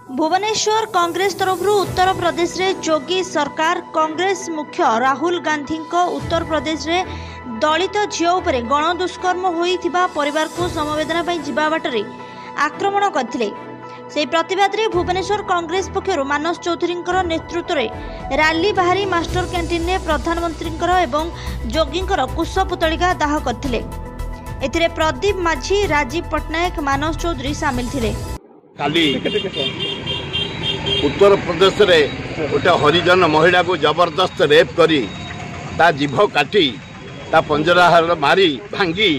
भुवनेश्वर कांग्रेस तरफ उत्तर प्रदेश रे जोगी सरकार कांग्रेस मुख्य राहुल गांधी उत्तर प्रदेश रे दलित झील उपरे गण दुष्कर्म होइथिबा परिवार को समवेदना पई जिबा बाटरे आक्रमण करथिले। से प्रतिवाद रे भुवनेश्वर कांग्रेस पक्षर मानस चौधरी नेतृत्व में रैली बाहरी मास्टर कैंटीन ने प्रधानमंत्री एवं जोगी कुश पुतलिका दाह करथिले। एथिरे प्रदीप माझी, राजीव पटनायक, मानस चौधरी सामिल थिले। काली उत्तर प्रदेश रे गोटे हरिजन महिला को जबरदस्त रेप करी ता जीभ काटी ता पंजरा मारी भांगी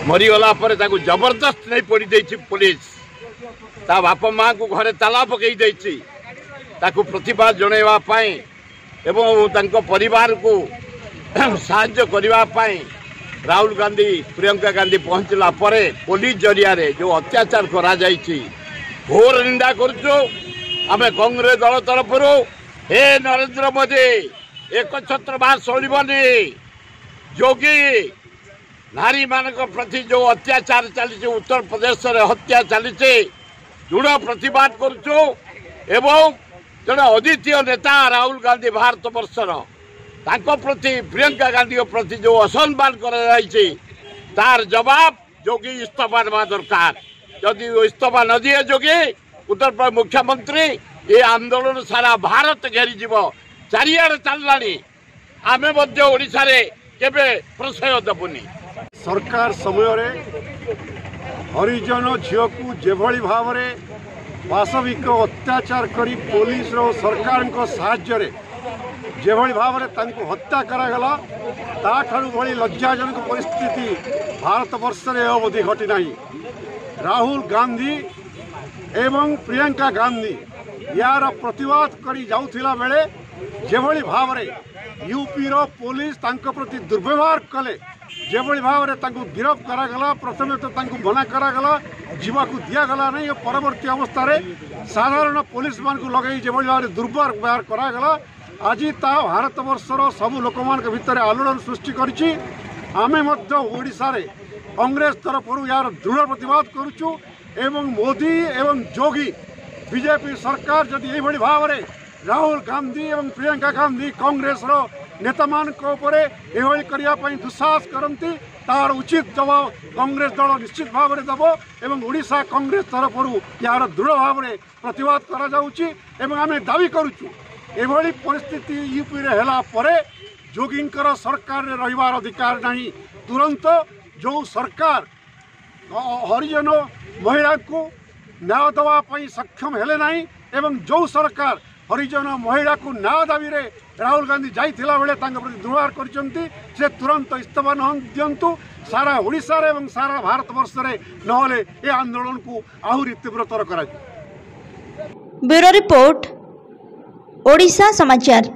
मरीगला पर ताकू जबरदस्त नहीं पड़ी देछि पुलिस। ता बाप माँ को घरे ताला पकई देछि। ताकू प्रतिवाद जणैवा पाई एवं तांको परिवार को साहाय्य करबा पाई राहुल गांधी प्रियंका गांधी पहुंचला परे पुलिस जरिया रे जो अत्याचार करा जाइछि घोर निंदा करछु। आमे कांग्रेस दल तरफ हे नरेंद्र मोदी एक छत्रवाद चलबनी। जोगी नारी मानक प्रति जो अत्याचार चली उत्तर प्रदेश रे हत्या चली दृढ़ प्रतिवाद करछु। एवं जड़े अद्वितीय नेता राहुल गांधी भारत वर्षर तांको प्रति प्रियंका गांधी प्रति जो असम्मान तार जवाब जोगी इस्तीफा देवा दरकार। जदि इस्तीफा न दिए जोगी उत्तर प्रदेश मुख्यमंत्री ये आंदोलन सारा भारत घेरी जीव चारिआडे चललानी। आमे मध्य ओडिशा रे केबे प्रश्रय देबुनी। सरकार समय रे हरिजन झील को जेभली भाव रे वास्तविक अत्याचार करी पुलिस रो सरकार को साहाय्य रे जेभली भाव रे तांको हत्या करागला ताठारु भली लज्जाजनक परिस्थिति भारत वर्ष रे अवधि घटी नहीं। राहुल गांधी एवं प्रियंका गांधी यार प्रतिवाद करी जाउथिला बेले जेभली भाव रे यूपी रो पुलिस तांको प्रति दुर्व्यवहार कले जेभली भाव रे तांको गिरफ्त करागला। प्रथमे तो तांको मना करागला जीवा को दियागला नहीं। परवर्ती अवस्था रे साधारण पुलिस मान को लगई जेभली भाव रे दुर्व्यवहार करागला। आज ता भारत वर्षर सबु लोक मान भितर आलोड़न सृष्टि करिछि। आमे मध्य ओडिशा रे कांग्रेस तरफ यार दृढ़ प्रतिवाद करुछु। एवं मोदी एवं जोगी बीजेपी सरकार जदि एभली भाव रे राहुल गांधी एवं प्रियंका गांधी कांग्रेस रो नेता मान को उपरे एभली करिया पई दुस्साहस करंती तार उचित जवाब कांग्रेस दल निश्चित भाव रे दबो। एवं ओडिशा कांग्रेस तरफ यार दृढ़ भाव रे प्रतिवाद करा जाउछि। एवं आमे दावी करुछु एभली परिस्थिति यूपी रे हला परे जोगींकर सरकार रे रहिबार अधिकार नहीं। तुरंत जो सरकार हरिजन महिला को न्याय देवा पई सक्षम हेले नहीं एवं जो सरकार हरिजन महिला को न्याय दाबी रे राहुल गांधी जाइथिला बेले तांका प्रति दुर्व्यवहार करचंती से तुरंत इस्तीफा न दियंतु। सारा ओडिशा रे एवं सारा भारत वर्ष रे नहले ए आंदोलन को आहुरी तीव्रतर करा। ब्यूरो रिपोर्ट ओडिशा समाचार।